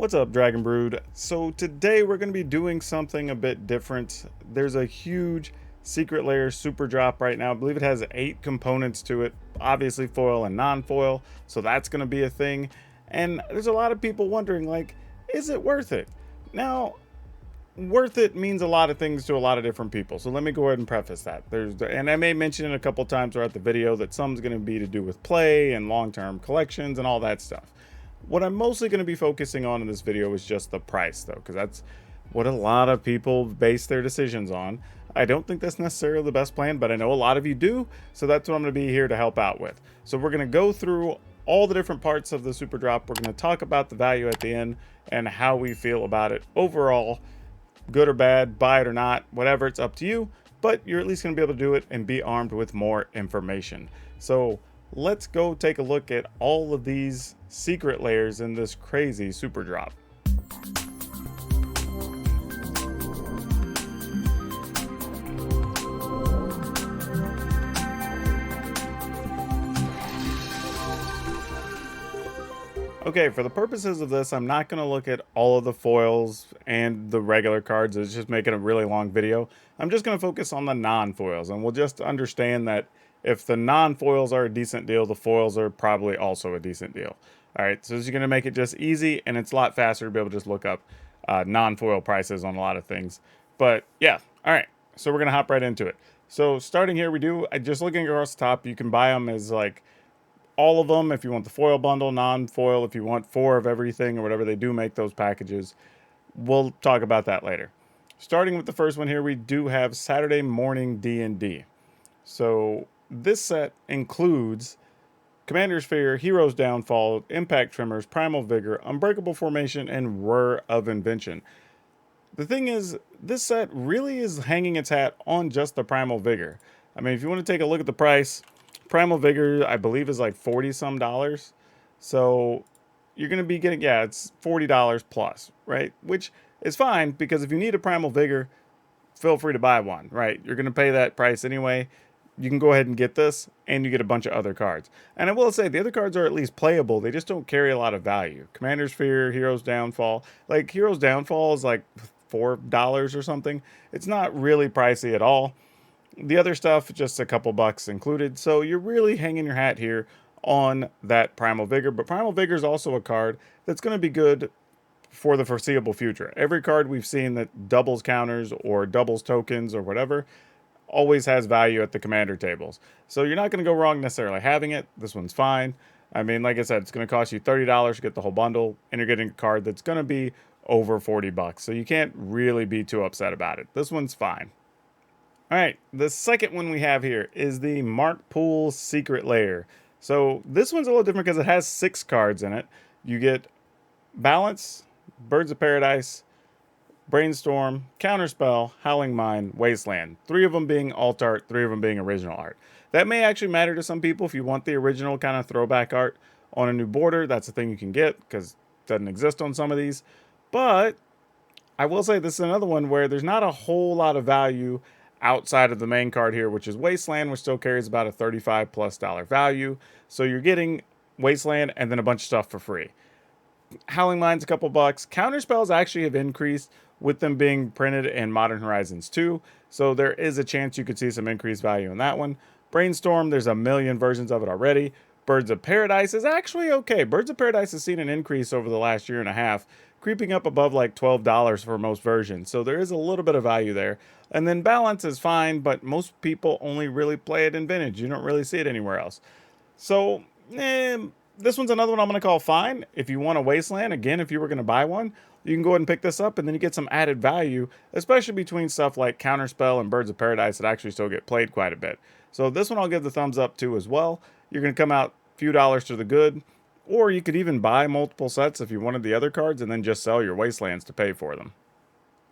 What's up, Dragon Brood? So today we're going to be doing something a bit different. There's a huge secret layer super drop right now. I believe it has 8 components to it, obviously foil and non-foil, so that's going to be a thing. And there's a lot of people wondering, like, is it worth it? Now, worth it means a lot of things to a lot of different people, so let me go ahead and preface that. And I may mention it a couple times throughout the video that some's going to be to do with play and long-term collections and all that stuff. What I'm mostly going to be focusing on in this video is just the price, though, because that's what a lot of people base their decisions on. I don't think that's necessarily the best plan, but I know a lot of you do, so that's what I'm going to be here to help out with. So we're going to go through all the different parts of the super drop. We're going to talk about the value at the end and how we feel about it overall, good or bad, buy it or not, whatever, it's up to you, but you're at least going to be able to do it and be armed with more information. So let's go take a look at all of these secret layers in this crazy super drop. Okay, for the purposes of this, I'm not going to look at all of the foils and the regular cards. It's just making a really long video. I'm just going to focus on the non-foils, and we'll just understand that if the non-foils are a decent deal, the foils are probably also a decent deal. All right, so this is going to make it just easy, and it's a lot faster to be able to just look up non-foil prices on a lot of things. But yeah, all right, so we're going to hop right into it. So starting here, just looking across the top, you can buy them as like all of them if you want the foil bundle, non-foil if you want 4 of everything or whatever. They do make those packages. We'll talk about that later. Starting with the first one here, we do have Saturday Morning D&D. So this set includes Commander's Fear, Hero's Downfall, Impact Tremors, Primal Vigor, Unbreakable Formation, and Whir of Invention. The thing is, this set really is hanging its hat on just the Primal Vigor. I mean, if you want to take a look at the price, Primal Vigor, I believe, is like $40 some. So you're going to be getting, yeah, it's $40 plus, right? Which is fine, because if you need a Primal Vigor, feel free to buy one, right? You're going to pay that price anyway. You can go ahead and get this, and you get a bunch of other cards. And I will say, the other cards are at least playable. They just don't carry a lot of value. Commander's Fear, Hero's Downfall. Like, Hero's Downfall is like $4 or something. It's not really pricey at all. The other stuff, just a couple bucks included. So you're really hanging your hat here on that Primal Vigor. But Primal Vigor is also a card that's going to be good for the foreseeable future. Every card we've seen that doubles counters or doubles tokens or whatever always has value at the commander tables. So you're not going to go wrong necessarily having it. This one's fine. I mean, like I said, it's going to cost you $30 to get the whole bundle, and you're getting a card that's going to be over 40 bucks. So you can't really be too upset about it. This one's fine. All right, the second one we have here is the Mark Poole Secret Layer. So this one's a little different because it has 6 cards in it. You get Balance, Birds of Paradise, Brainstorm, Counterspell, Howling Mine, Wasteland. 3 of them being alt art, 3 of them being original art. That may actually matter to some people if you want the original kind of throwback art on a new border. That's a thing you can get because it doesn't exist on some of these. But I will say this is another one where there's not a whole lot of value outside of the main card here, which is Wasteland, which still carries about a $35+ value. So you're getting Wasteland and then a bunch of stuff for free. Howling Mine's a couple bucks. Counterspells actually have increased with them being printed in Modern Horizons 2. So there is a chance you could see some increased value in that one. Brainstorm, there's a million versions of it already. Birds of Paradise is actually okay. Birds of Paradise has seen an increase over the last year and a half, creeping up above like $12 for most versions. So there is a little bit of value there. And then Balance is fine, but most people only really play it in Vintage. You don't really see it anywhere else. So this one's another one I'm going to call fine. If you want a Wasteland, again, if you were going to buy one, you can go ahead and pick this up, and then you get some added value, especially between stuff like Counterspell and Birds of Paradise that actually still get played quite a bit. So this one I'll give the thumbs up to as well. You're going to come out a few dollars to the good, or you could even buy multiple sets if you wanted the other cards and then just sell your Wastelands to pay for them.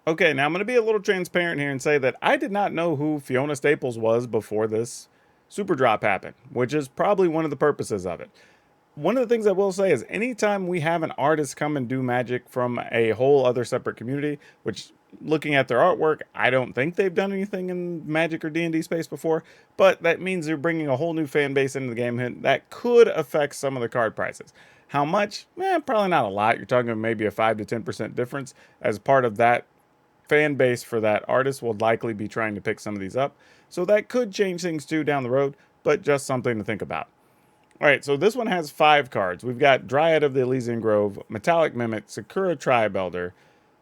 Okay, now I'm going to be a little transparent here and say that I did not know who Fiona Staples was before this super drop happened, which is probably one of the purposes of it. One of the things I will say is anytime we have an artist come and do Magic from a whole other separate community, which looking at their artwork, I don't think they've done anything in Magic or D&D space before, but that means they're bringing a whole new fan base into the game, and that could affect some of the card prices. How much? Probably not a lot. You're talking maybe a 5 to 10% difference, as part of that fan base for that artist will likely be trying to pick some of these up. So that could change things too down the road, but just something to think about. All right, so this one has 5 cards. We've got Dryad of the Elysian Grove, Metallic Mimic, Sakura Tribe Elder,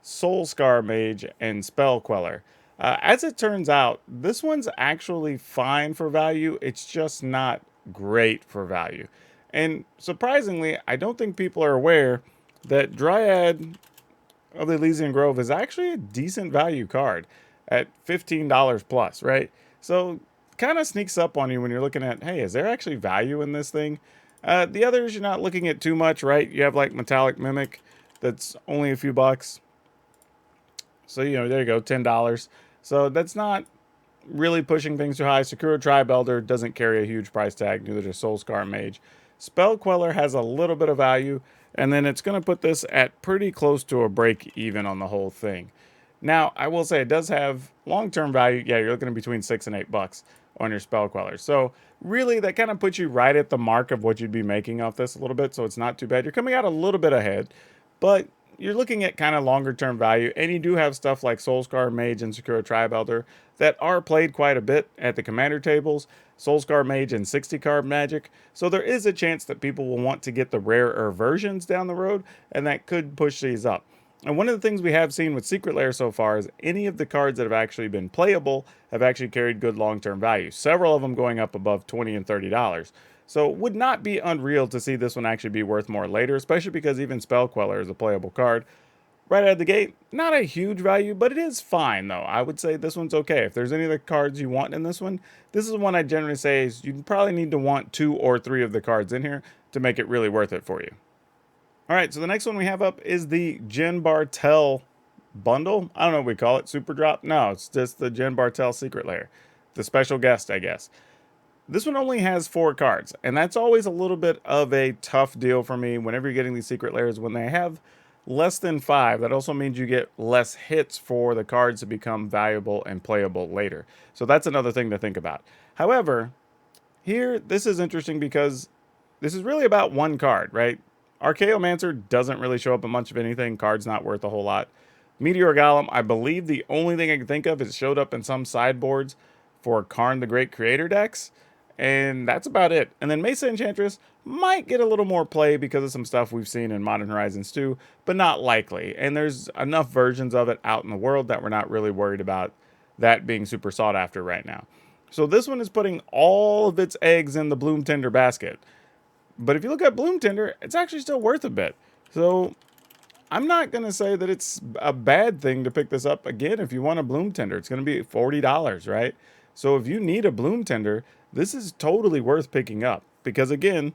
Soul Scar Mage, and Spell Queller. As it turns out, this one's actually fine for value. It's just not great for value. And surprisingly, I don't think people are aware that Dryad of the Elysian Grove is actually a decent value card at $15 plus, right? So kind of sneaks up on you when you're looking at, hey, is there actually value in this thing? The others, you're not looking at too much, right? You have like Metallic Mimic that's only a few bucks. So, there you go, $10. So that's not really pushing things too high. Sakura Tribe Elder doesn't carry a huge price tag, neither does Soul Scar Mage. Spell Queller has a little bit of value, and then it's going to put this at pretty close to a break even on the whole thing. Now, I will say it does have long-term value. Yeah, you're looking at between $6 and $8 on your Spell Queller. So really, that kind of puts you right at the mark of what you'd be making off this a little bit, so it's not too bad. You're coming out a little bit ahead, but you're looking at kind of longer term value, and you do have stuff like Soulscar Mage and Sakura Tribe Elder that are played quite a bit at the commander tables. Soulscar Mage and 60 card Magic, so there is a chance that people will want to get the rarer versions down the road, and that could push these up. And one of the things we have seen with Secret Lair so far is any of the cards that have actually been playable have actually carried good long-term value. Several of them going up above $20 and $30. So it would not be unreal to see this one actually be worth more later, especially because even Spell Queller is a playable card. Right out of the gate, not a huge value, but it is fine though. I would say this one's okay. If there's any of the cards you want in this one, this is one I generally say is you probably need to want 2 or 3 of the cards in here to make it really worth it for you. All right, so the next one we have up is the Jen Bartel bundle. I don't know what we call it, super drop. No, it's just the Jen Bartel Secret Lair, the special guest, I guess. This one only has 4 cards, and that's always a little bit of a tough deal for me whenever you're getting these Secret Lairs. When they have less than 5, that also means you get less hits for the cards to become valuable and playable later. So that's another thing to think about. However, here, this is interesting because this is really about one card, right? Archaeomancer doesn't really show up in much of anything. Card's not worth a whole lot. Meteor Golem, I believe the only thing I can think of is it showed up in some sideboards for Karn the Great Creator decks. And that's about it. And then Mesa Enchantress might get a little more play because of some stuff we've seen in Modern Horizons 2, but not likely. And there's enough versions of it out in the world that we're not really worried about that being super sought after right now. So this one is putting all of its eggs in the Bloom Tender basket. But if you look at Bloom Tender, it's actually still worth a bit. So I'm not going to say that it's a bad thing to pick this up. Again, if you want a Bloom Tender, it's going to be $40, right? So if you need a Bloom Tender, this is totally worth picking up. Because again,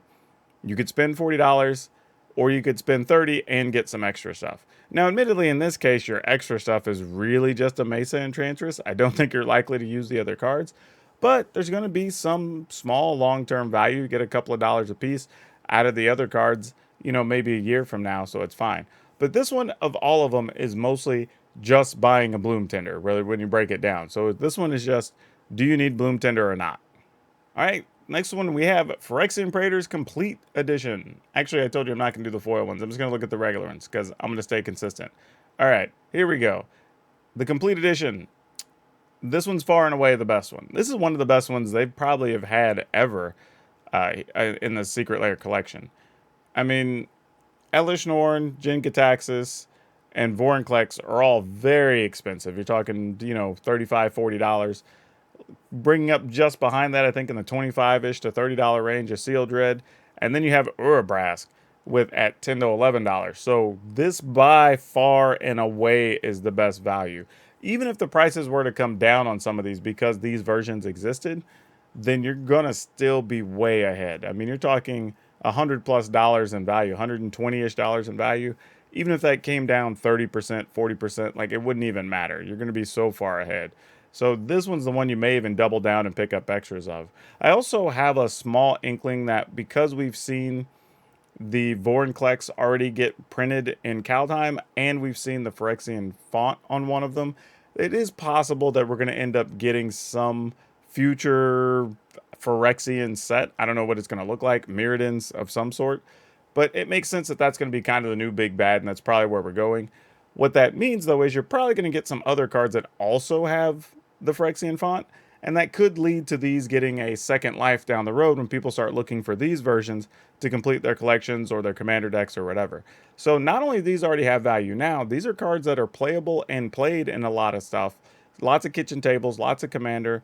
you could spend $40 or you could spend $30 and get some extra stuff. Now, admittedly, in this case, your extra stuff is really just a Mesa Enchantress. I don't think you're likely to use the other cards. But there's going to be some small long-term value. You get a couple of dollars a piece out of the other cards, maybe a year from now, so it's fine. But this one, of all of them, is mostly just buying a Bloom Tender, really, when you break it down. So this one is just, do you need Bloom Tender or not? All right, next one we have Phyrexian Praetors Complete Edition. Actually, I told you I'm not going to do the foil ones. I'm just going to look at the regular ones because I'm going to stay consistent. All right, here we go. The Complete Edition. This one's far and away the best one. This is one of the best ones they probably have had ever in the Secret Lair collection. I mean, Elish Norn, Jin Gitaxis, and Vorinclex are all very expensive. You're talking, $35, $40. Bringing up just behind that, I think in the $25-ish to $30 range, is Seal Dread. And then you have Urabrask at $10 to $11. So this by far and away is the best value. Even if the prices were to come down on some of these because these versions existed, then you're going to still be way ahead. I mean, you're talking $100+ in value, $120-ish in value. Even if that came down 30%, 40%, like it wouldn't even matter. You're going to be so far ahead. So this one's the one you may even double down and pick up extras of. I also have a small inkling that because we've seen the Vorinclex already get printed in Kaldheim, and we've seen the Phyrexian font on one of them, it is possible that we're going to end up getting some future Phyrexian set. I don't know what it's going to look like, Mirrodins of some sort. But it makes sense that that's going to be kind of the new big bad, and that's probably where we're going. What that means, though, is you're probably going to get some other cards that also have the Phyrexian font, and that could lead to these getting a second life down the road when people start looking for these versions to complete their collections or their commander decks or whatever. So not only these already have value now, these are cards that are playable and played in a lot of stuff. Lots of kitchen tables, lots of commander.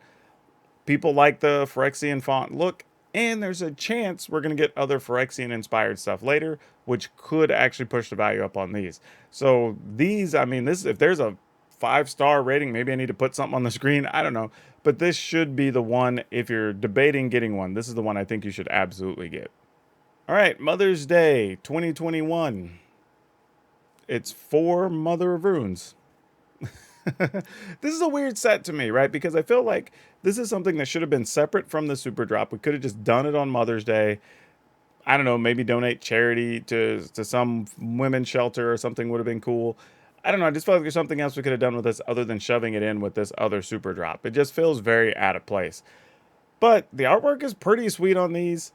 People like the Phyrexian font look, and there's a chance we're going to get other Phyrexian inspired stuff later, which could actually push the value up on these. So these, I mean, this, if there's a 5-star rating, maybe I need to put something on the screen, I don't know, but this should be the one. If you're debating getting one, this is the one I think you should absolutely get. All right, Mother's Day 2021. It's for Mother of Runes. This is a weird set to me, right? Because I feel like this is something that should have been separate from the super drop. We could have just done it on Mother's Day. I don't know, maybe donate charity to some women's shelter or something would have been cool. I don't know, I just felt like there's something else we could have done with this other than shoving it in with this other super drop. It just feels very out of place. But the artwork is pretty sweet on these.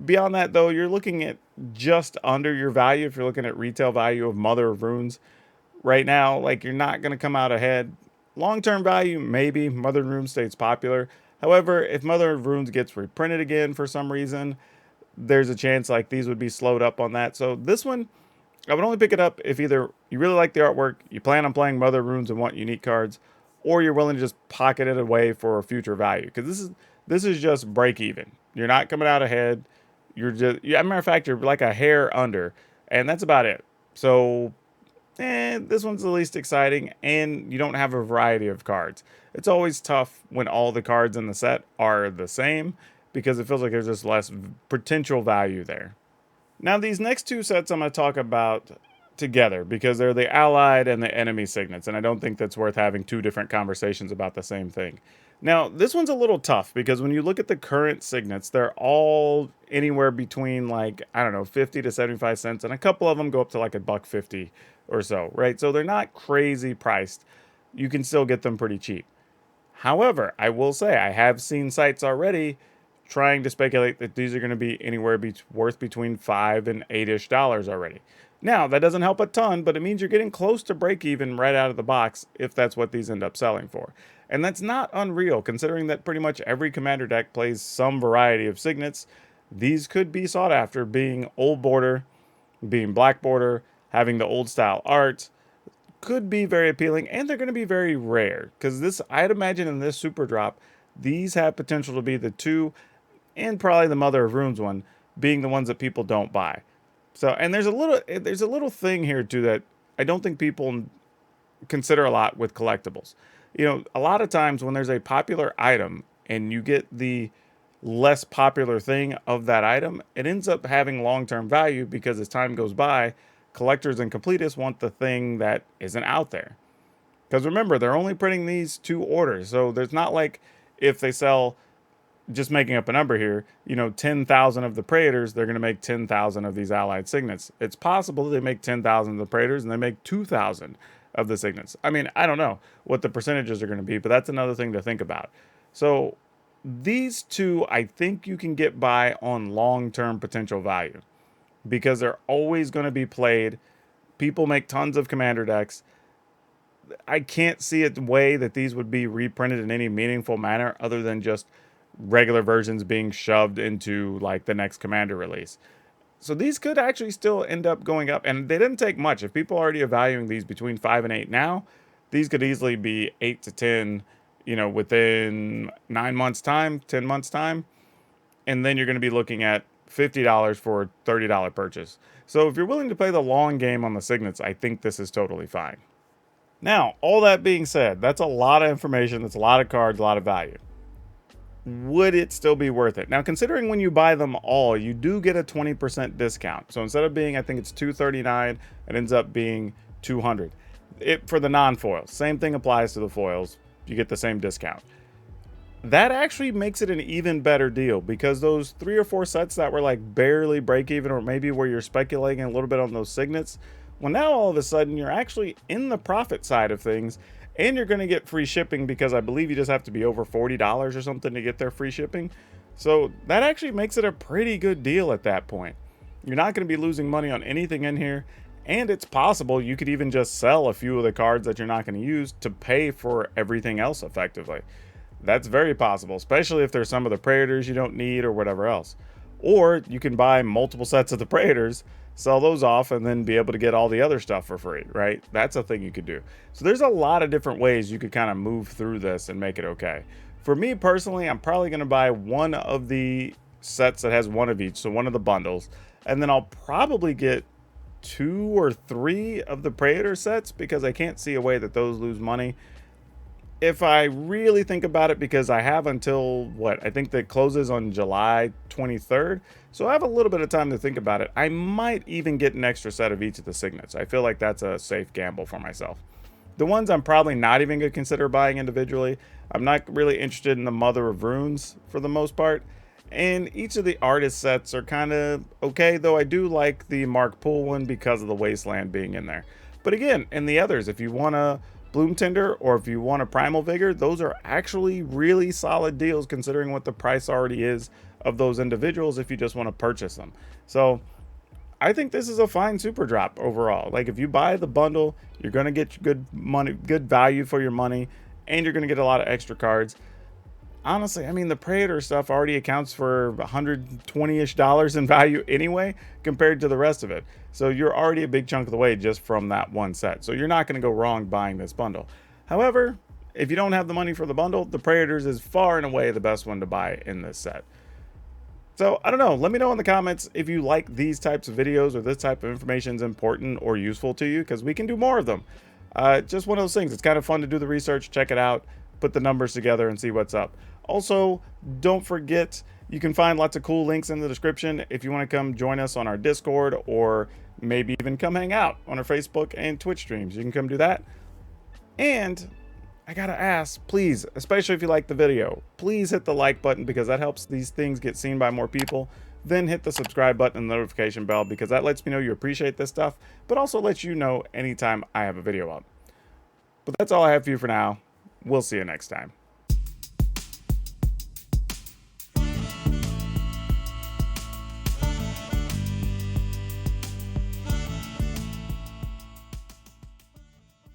Beyond that, though, you're looking at just under your value if you're looking at retail value of Mother of Runes. Right now, like, you're not going to come out ahead. Long-term value, maybe. Mother of Runes stays popular. However, if Mother of Runes gets reprinted again for some reason, there's a chance like these would be slowed up on that. So this one, I would only pick it up if either you really like the artwork, you plan on playing Mother of Runes and want unique cards, or you're willing to just pocket it away for future value. Because this is just break even. You're not coming out ahead. You're just, as a matter of fact, you're like a hair under, and that's about it. So this one's the least exciting, and you don't have a variety of cards. It's always tough when all the cards in the set are the same, because it feels like there's just less potential value there. Now, these next two sets I'm going to talk about together, because they're the allied and the enemy signets, and I don't think that's worth having two different conversations about the same thing. Now, this one's a little tough, because when you look at the current signets, they're all anywhere between, like, I don't know, 50 to 75 cents, and a couple of them go up to like $1.50 or so, right? So they're not crazy priced. You can still get them pretty cheap. However, I will say I have seen sites already trying to speculate that these are going to be anywhere worth between $5 and $8-ish already. Now, that doesn't help a ton, but it means you're getting close to break even right out of the box if that's what these end up selling for. And that's not unreal, considering that pretty much every commander deck plays some variety of signets. These could be sought after, being old border, being black border, having the old style art, could be very appealing, and they're going to be very rare, because this, I'd imagine in this super drop, these have potential to be the two, and probably the Mother of Runes one, being the ones that people don't buy. So, and there's a little thing here too that I don't think people consider a lot with collectibles. You know, a lot of times when there's a popular item and you get the less popular thing of that item, it ends up having long-term value, because as time goes by, collectors and completists want the thing that isn't out there. Because remember, they're only printing these 2 orders. So there's not like, if they sell, just making up a number here, 10,000 of the Praetors, they're going to make 10,000 of these allied signets. It's possible they make 10,000 of the Praetors and they make 2,000 of the signets. I mean, I don't know what the percentages are going to be, but that's another thing to think about. So these two, I think you can get by on long-term potential value, because they're always going to be played. People make tons of commander decks. I can't see a way that these would be reprinted in any meaningful manner other than just regular versions being shoved into like the next commander release. So these could actually still end up going up, and they didn't take much. If people are already valuing these between 5 and 8 now, these could easily be 8 to 10, within 9 months time, 10 months time. And then you're going to be looking at $50 for a $30 purchase. So if you're willing to play the long game on the signets, I think this is totally fine. Now, all that being said, that's a lot of information. That's a lot of cards, a lot of value. Would it still be worth it? Now, considering when you buy them all, you do get a 20% discount. So instead of being, I think it's $239, it ends up being $200. For the non-foils. Same thing applies to the foils. You get the same discount. That actually makes it an even better deal, because those 3 or 4 sets that were like barely break even, or maybe where you're speculating a little bit on those signets, well, now all of a sudden you're actually in the profit side of things, and you're going to get free shipping, because I believe you just have to be over $40 or something to get their free shipping. So that actually makes it a pretty good deal at that point. You're not going to be losing money on anything in here. And it's possible you could even just sell a few of the cards that you're not going to use to pay for everything else effectively. That's very possible, especially if there's some of the Praetors you don't need or whatever else. Or you can buy multiple sets of the Praetors, sell those off, and then be able to get all the other stuff for free, right? That's a thing you could do. So there's a lot of different ways you could kind of move through this and make it okay. For me personally, I'm probably going to buy one of the sets that has one of each, so one of the bundles, and then I'll probably get 2 or 3 of the Praetor sets because I can't see a way that those lose money. If I really think about it, because I have until, what, I think that closes on July 23rd, so I have a little bit of time to think about it. I might even get an extra set of each of the signets. I feel like that's a safe gamble for myself. The ones I'm probably not even going to consider buying individually, I'm not really interested in the Mother of Runes for the most part. And each of the artist sets are kind of okay, though I do like the Mark Poole one because of the Wasteland being in there. But again, in the others, if you want a Bloom Tinder or if you want a Primal Vigor, those are actually really solid deals considering what the price already is of those individuals if you just want to purchase them. So I think this is a fine super drop overall. Like, if you buy the bundle, you're going to get good money, good value for your money, and you're going to get a lot of extra cards. Honestly, I mean, the Praetor stuff already accounts for $120-ish in value anyway, compared to the rest of it. So you're already a big chunk of the way just from that one set. So you're not going to go wrong buying this bundle. However, if you don't have the money for the bundle, the Praetors is far and away the best one to buy in this set. So I don't know, let me know in the comments if you like these types of videos or this type of information is important or useful to you, because we can do more of them. Just one of those things. It's kind of fun to do the research, check it out, put the numbers together and see what's up. Also, don't forget, you can find lots of cool links in the description if you want to come join us on our Discord, or maybe even come hang out on our Facebook and Twitch streams. You can come do that. And I gotta ask, please, especially if you like the video, please hit the like button, because that helps these things get seen by more people. Then hit the subscribe button and the notification bell, because that lets me know you appreciate this stuff, but also lets you know anytime I have a video up. But that's all I have for you for now. We'll see you next time.